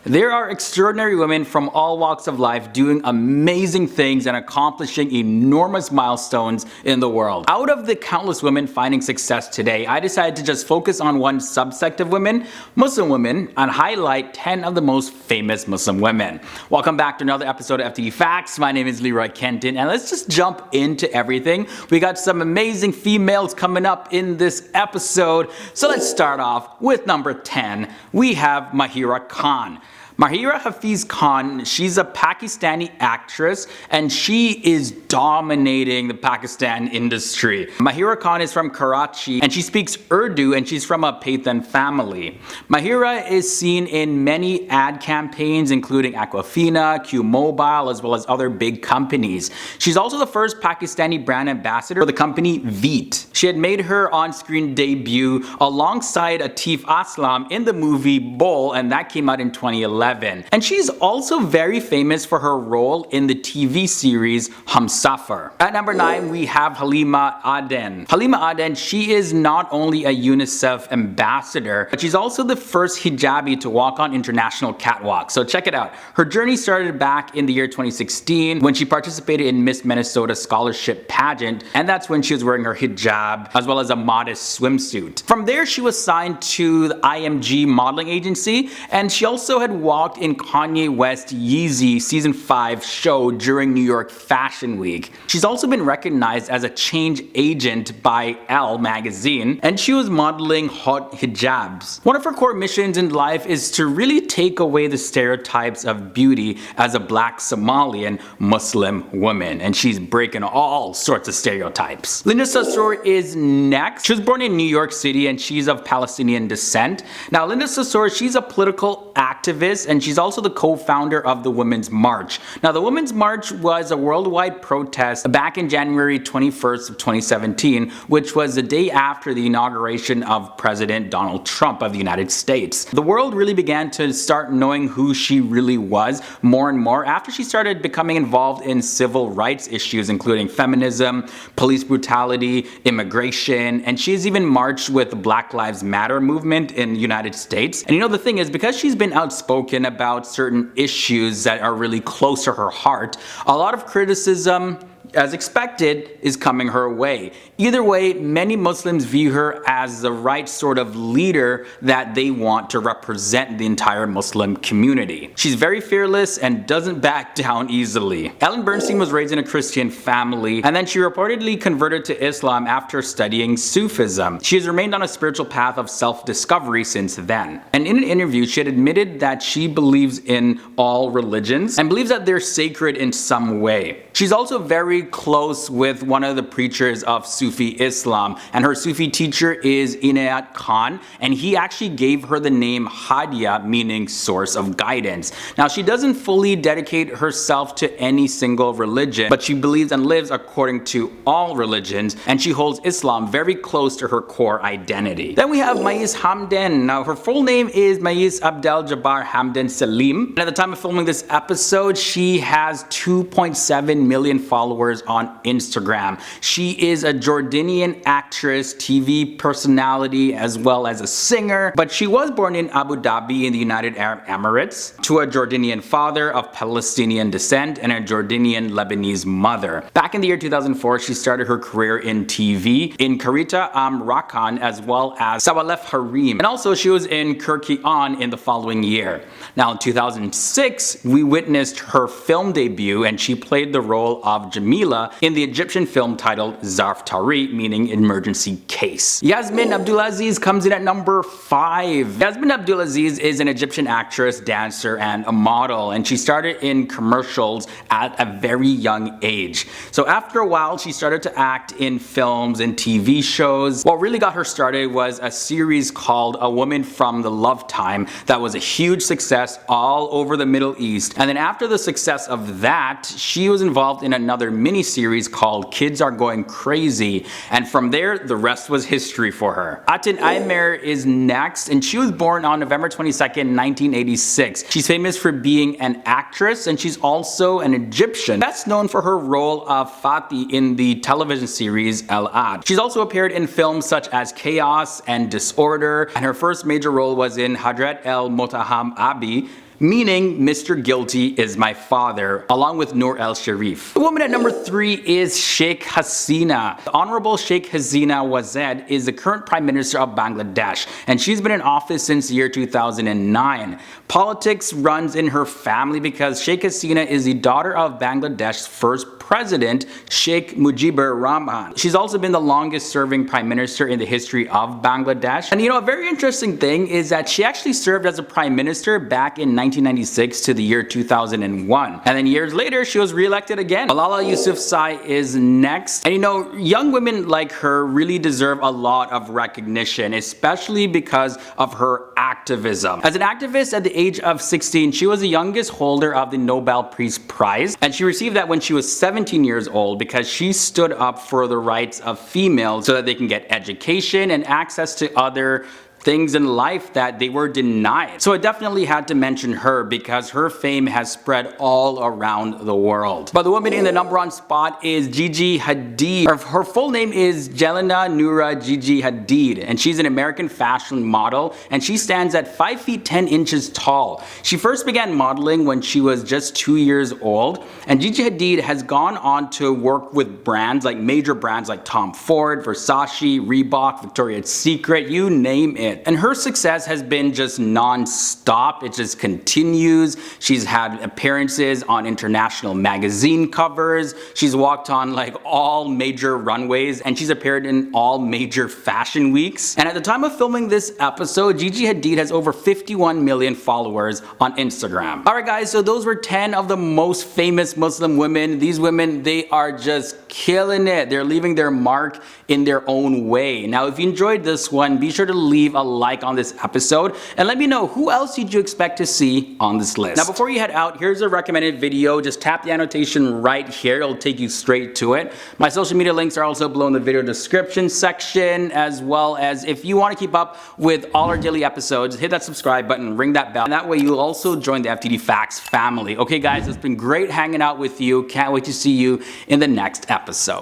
There are extraordinary women from all walks of life doing amazing things and accomplishing enormous milestones in the world. Out of the countless women finding success today, I decided to just focus on one subsect of women, Muslim women, and highlight 10 of the most famous Muslim women. Welcome back to another episode of FTE Facts. My name is Leroy Kenton, and let's just jump into everything. We got some amazing females coming up in this episode, so let's start off with number 10. We have Mahira Khan. Mahira Khan, she's a Pakistani actress and she is dominating the Pakistan industry. Mahira Khan is from Karachi and she speaks Urdu and she's from a Pathan family. Mahira is seen in many ad campaigns including Aquafina, Q Mobile, as well as other big companies. She's also the first Pakistani brand ambassador for the company Veet. She had made her on-screen debut alongside Atif Aslam in the movie Bowl, and that came out in 2011. And she's also very famous for her role in the TV series Humsafar. At number 9, we have Halima Aden. Halima Aden, she is not only a UNICEF ambassador, but she's also the first hijabi to walk on international catwalks. So check it out. Her journey started back in the year 2016 when she participated in Miss Minnesota scholarship pageant, and that's when she was wearing her hijab as well as a modest swimsuit. From there, she was signed to the IMG modeling agency, and she also had walked in Kanye West Yeezy season 5 show during New York Fashion Week. She's also been recognized as a change agent by Elle magazine, and she was modeling hot hijabs. One of her core missions in life is to really take away the stereotypes of beauty as a black Somalian Muslim woman, and she's breaking all sorts of stereotypes. Linda Sarsour is next. She was born in New York City and she's of Palestinian descent. Now Linda Sarsour, she's a political activist and she's also the co-founder of the Women's March. Now the Women's March was a worldwide protest back in January 21st of 2017, which was the day after the inauguration of President Donald Trump of the United States. The world really began to start knowing who she really was more and more after she started becoming involved in civil rights issues including feminism, police brutality, immigration, and she's even marched with the Black Lives Matter movement in the United States. And you know, the thing is, because she's been outspoken about certain issues that are really close to her heart, a lot of criticism, as expected, is coming her way. Either way, many Muslims view her as the right sort of leader that they want to represent the entire Muslim community. She's very fearless and doesn't back down easily. Ellen Burstyn was raised in a Christian family, and then she reportedly converted to Islam after studying Sufism. She has remained on a spiritual path of self-discovery since then. And in an interview, she had admitted that she believes in all religions and believes that they're sacred in some way. She's also very close with one of the preachers of Sufi Islam, and her Sufi teacher is Inayat Khan, and he actually gave her the name Hadiya, meaning source of guidance. Now she doesn't fully dedicate herself to any single religion, but she believes and lives according to all religions, and she holds Islam very close to her core identity. Then we have Mais Hamdan. Now her full name is Mais Abdel-Jabbar Hamdan Salim, and at the time of filming this episode, she has 2.7 million followers on Instagram. She is a Jordanian actress, TV personality, as well as a singer, but she was born in Abu Dhabi in the United Arab Emirates to a Jordanian father of Palestinian descent and a Jordanian Lebanese mother. Back in the year 2004, she started her career in TV in Karita Rakan as well as Sawalef Harim, and also she was in Kirkian in the following year. Now in 2006, we witnessed her film debut and she played the role of Jamila in the Egyptian film titled Zarf Tari, meaning emergency case. Yasmin Abdulaziz comes in at number 5. Yasmin Abdulaziz is an Egyptian actress, dancer, and a model, and she started in commercials at a very young age. So after a while, she started to act in films and TV shows. What really got her started was a series called A Woman from the Love Time that was a huge success all over the Middle East. And then after the success of that, she was involved in another mini-series called Kids Are Going Crazy, and from there the rest was history for her. Ayten Amer is next, and she was born on November 22nd, 1986. She's famous for being an actress, and she's also an Egyptian best known for her role of Fatih in the television series El Ad. She's also appeared in films such as Chaos and Disorder, and her first major role was in Hadrat El Motaham Abi, meaning Mr. Guilty is my father, along with Noor El Sharif. The woman at number 3 is Sheikh Hasina. The Honorable Sheikh Hasina Wazed is the current Prime Minister of Bangladesh, and she's been in office since the year 2009. Politics runs in her family because Sheikh Hasina is the daughter of Bangladesh's first president, Sheikh Mujibur Rahman. She's also been the longest serving Prime Minister in the history of Bangladesh. And you know, a very interesting thing is that she actually served as a Prime Minister back in 1996 to the year 2001. And then years later, she was re-elected again. Malala Yousafzai is next. And you know, young women like her really deserve a lot of recognition, especially because of her activism. As an activist at the age of 16, she was the youngest holder of the Nobel Peace Prize, and she received that when she was 17 years old because she stood up for the rights of females so that they can get education and access to other things in life that they were denied. So I definitely had to mention her because her fame has spread all around the world. But the woman in the number 1 spot is Gigi Hadid. Her full name is Jelena Noura Gigi Hadid, and she's an American fashion model, and she stands at 5 feet 10 inches tall. She first began modeling when she was just 2 years old, and Gigi Hadid has gone on to work with brands like major brands like Tom Ford, Versace, Reebok, Victoria's Secret, you name it. And her success has been just non-stop. It just continues. She's had appearances on international magazine covers. She's walked on like all major runways, and she's appeared in all major fashion weeks. And at the time of filming this episode, Gigi Hadid has over 51 million followers on Instagram. Alright guys, so those were 10 of the most famous Muslim women. These women, they are just killing it. They're leaving their mark in their own way. Now, if you enjoyed this one, be sure to leave a like on this episode and let me know who else did you expect to see on this list. Now, before you head out, here's a recommended video. Just tap the annotation right here. It'll take you straight to it. My social media links are also below in the video description section, as well as if you want to keep up with all our daily episodes, hit that subscribe button, ring that bell, and that way you'll also join the FTD Facts family. Okay guys, it's been great hanging out with you. Can't wait to see you in the next episode.